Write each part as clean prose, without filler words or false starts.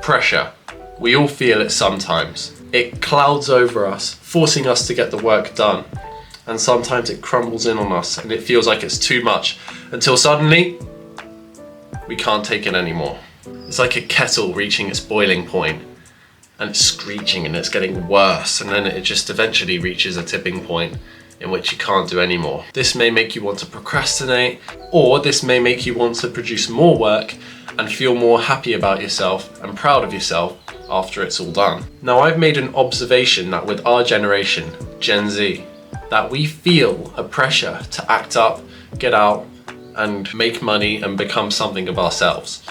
Pressure. We all feel it sometimes. It clouds over us, forcing us to get the work done. And sometimes it crumbles in on us and it feels like it's too much until suddenly we can't take it anymore. It's like a kettle reaching its boiling point and it's screeching and it's getting worse, and then it just eventually reaches a tipping point in which you can't do anymore. This may make you want to procrastinate, or this may make you want to produce more work and feel more happy about yourself and proud of yourself after it's all done. Now, I've made an observation that with our generation, Gen Z, that we feel a pressure to act up, get out, and make money and become something of ourselves.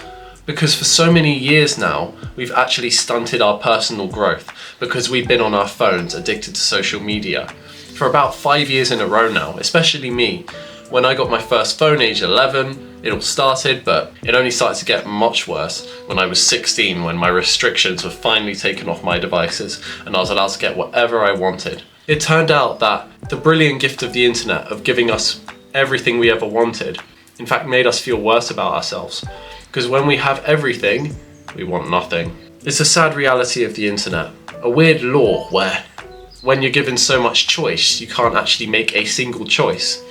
Because for so many years now, we've actually stunted our personal growth because we've been on our phones, addicted to social media. For about 5 years in a row now, especially me. When I got my first phone age 11, it all started, but it only started to get much worse when I was 16, when my restrictions were finally taken off my devices and I was allowed to get whatever I wanted. It turned out that the brilliant gift of the internet of giving us everything we ever wanted, in fact made us feel worse about ourselves. Because when we have everything, we want nothing. It's a sad reality of the internet, a weird law where when you're given so much choice, you can't actually make a single choice.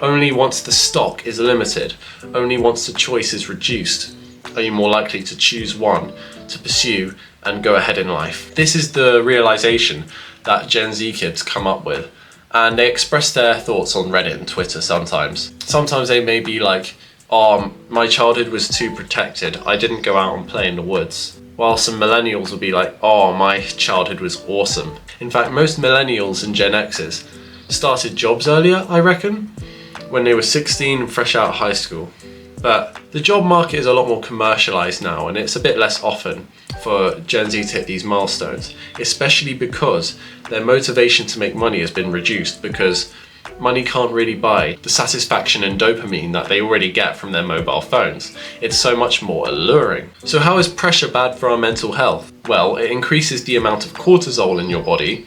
Only once the stock is limited, only once the choice is reduced, are you more likely to choose one to pursue and go ahead in life. This is the realization that Gen Z kids come up with, and they express their thoughts on Reddit and Twitter sometimes. Sometimes they may be like, oh, my childhood was too protected, I didn't go out and play in the woods. While some millennials will be like, oh, my childhood was awesome. In fact, most millennials and Gen Xers started jobs earlier, I reckon, when they were 16 and fresh out of high school. But the job market is a lot more commercialized now, and it's a bit less often for Gen Z to hit these milestones, especially because their motivation to make money has been reduced, because money can't really buy the satisfaction and dopamine that they already get from their mobile phones. It's so much more alluring. So how is pressure bad for our mental health? Well, it increases the amount of cortisol in your body,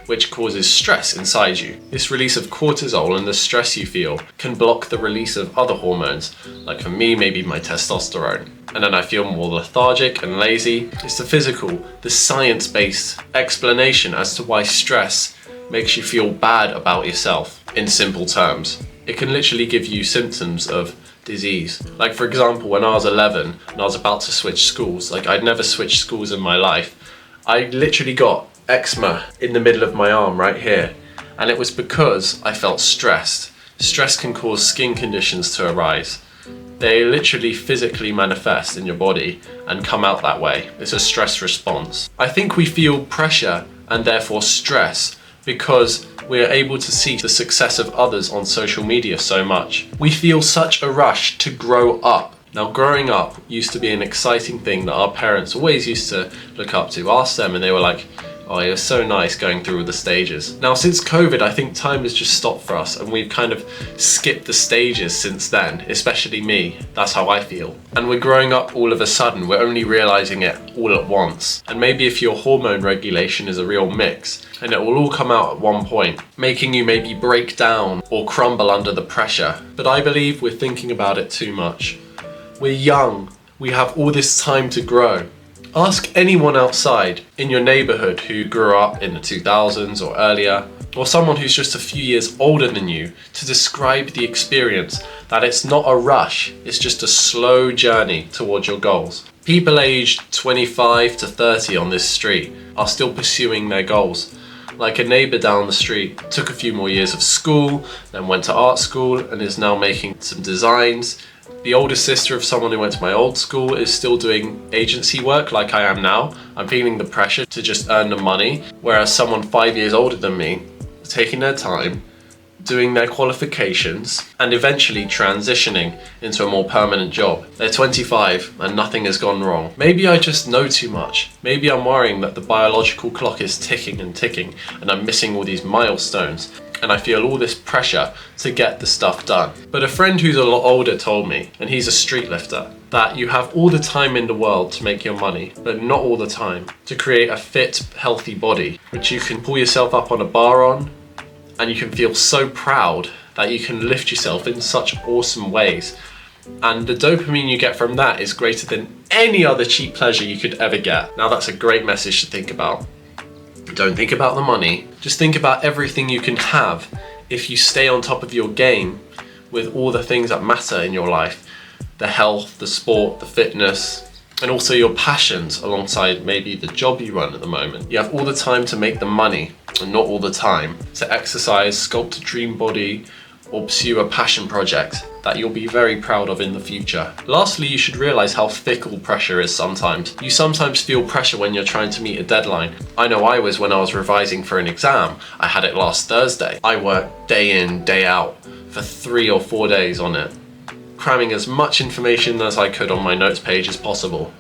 which causes stress inside you. This release of cortisol and the stress you feel can block the release of other hormones, like for me, maybe my testosterone. And then I feel more lethargic and lazy. It's the physical, the science-based explanation as to why stress makes you feel bad about yourself. In simple terms, it can literally give you symptoms of disease. Like for example, when I was 11 and I was about to switch schools, like I'd never switched schools in my life, I literally got eczema in the middle of my arm right here, and it was because I felt stressed. Stress can cause skin conditions to arise. They literally physically manifest in your body and come out that way. It's a stress response. I think we feel pressure and therefore stress because we're able to see the success of others on social media so much. We feel such a rush to grow up. Now, growing up used to be an exciting thing that our parents always used to look up to. Ask them and they were like, oh, it was so nice going through all the stages. Now, since COVID, I think time has just stopped for us and we've kind of skipped the stages since then, especially me. That's how I feel. And we're growing up all of a sudden. We're only realizing it all at once. And maybe if your hormone regulation is a real mix, and it will all come out at one point, making you maybe break down or crumble under the pressure. But I believe we're thinking about it too much. We're young. We have all this time to grow. Ask anyone outside in your neighborhood who grew up in the 2000s or earlier, or someone who's just a few years older than you, to describe the experience that it's not a rush, it's just a slow journey towards your goals. People aged 25 to 30 on this street are still pursuing their goals. Like a neighbor down the street took a few more years of school, then went to art school and is now making some designs. The older sister of someone who went to my old school is still doing agency work like I am now. I'm feeling the pressure to just earn the money, whereas someone 5 years older than me is taking their time, doing their qualifications, and eventually transitioning into a more permanent job. They're 25 and nothing has gone wrong. Maybe I just know too much. Maybe I'm worrying that the biological clock is ticking and ticking and I'm missing all these milestones, and I feel all this pressure to get the stuff done. But a friend who's a lot older told me, and he's a street lifter, that you have all the time in the world to make your money, but not all the time to create a fit, healthy body, which you can pull yourself up on a bar on, and you can feel so proud that you can lift yourself in such awesome ways. And the dopamine you get from that is greater than any other cheap pleasure you could ever get. Now that's a great message to think about. Don't think about the money, just think about everything you can have if you stay on top of your game with all the things that matter in your life. The health, the sport, the fitness, and also your passions alongside maybe the job you run at the moment. You have all the time to make the money and not all the time to exercise, sculpt a dream body, or pursue a passion project that you'll be very proud of in the future. Lastly, you should realize how fickle pressure is sometimes. You sometimes feel pressure when you're trying to meet a deadline. I know I was when I was revising for an exam. I had it last Thursday. I worked day in, day out for 3 or 4 days on it, cramming as much information as I could on my notes page as possible.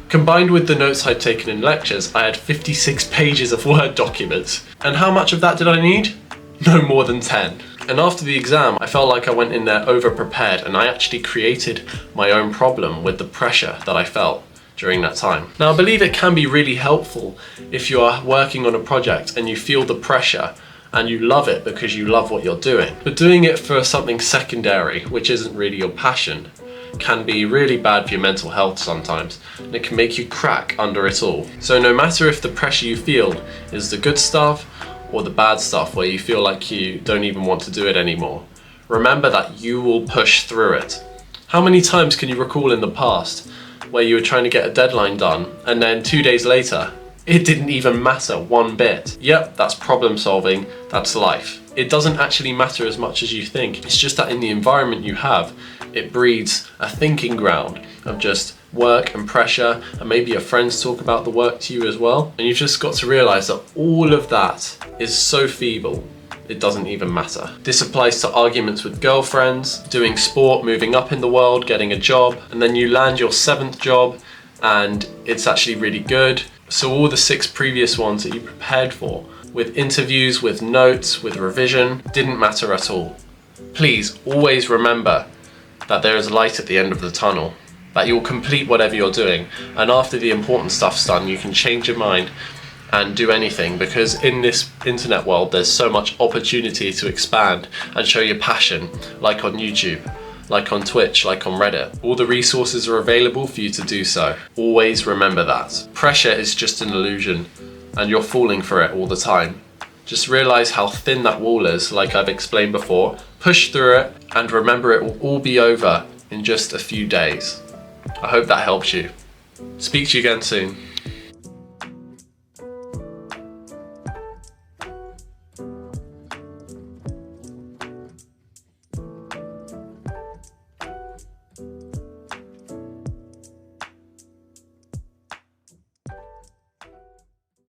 Combined with the notes I'd taken in lectures, I had 56 pages of Word documents. And how much of that did I need? No more than 10. And after the exam, I felt like I went in there over-prepared, and I actually created my own problem with the pressure that I felt during that time. Now, I believe it can be really helpful if you are working on a project and you feel the pressure and you love it because you love what you're doing. But doing it for something secondary, which isn't really your passion, can be really bad for your mental health sometimes, and it can make you crack under it all. So no matter if the pressure you feel is the good stuff or the bad stuff where you feel like you don't even want to do it anymore, remember that you will push through it. How many times can you recall in the past where you were trying to get a deadline done and then 2 days later, it didn't even matter one bit? Yep, that's problem solving, that's life. It doesn't actually matter as much as you think. It's just that in the environment you have, it breeds a thinking ground of just work and pressure, and maybe your friends talk about the work to you as well. And you've just got to realize that all of that is so feeble, it doesn't even matter. This applies to arguments with girlfriends, doing sport, moving up in the world, getting a job, and then you land your 7th job and it's actually really good. So all the 6 previous ones that you prepared for, with interviews, with notes, with revision, didn't matter at all. Please always remember that there is light at the end of the tunnel, that you'll complete whatever you're doing, and after the important stuff's done, you can change your mind and do anything, because in this internet world, there's so much opportunity to expand and show your passion, like on YouTube, like on Twitch, like on Reddit. All the resources are available for you to do so. Always remember that. Pressure is just an illusion, and you're falling for it all the time. Just realize how thin that wall is, like I've explained before, push through it, and remember it will all be over in just a few days. I hope that helps you. Speak to you again soon.